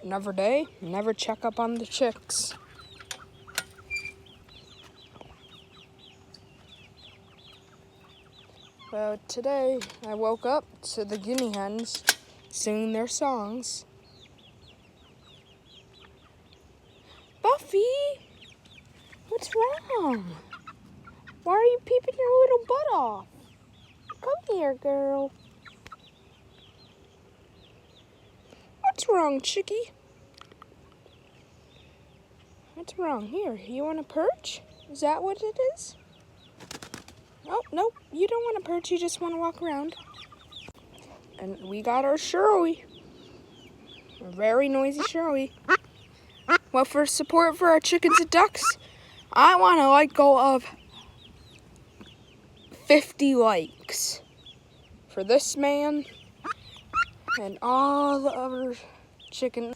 Another day, never check up on the chicks. Well, today I woke up to the guinea hens singing their songs. Buffy, what's wrong? Why are you peeping your little butt off? Come here, girl. What's wrong, chickie? What's wrong? Here, you want a perch? Is that what it is? Oh, nope, you don't want a perch, you just want to walk around. And we got our Shirley. A very noisy Shirley. Well, for support for our chickens and ducks, I want a like goal of 50 likes for this man and all the other chickens.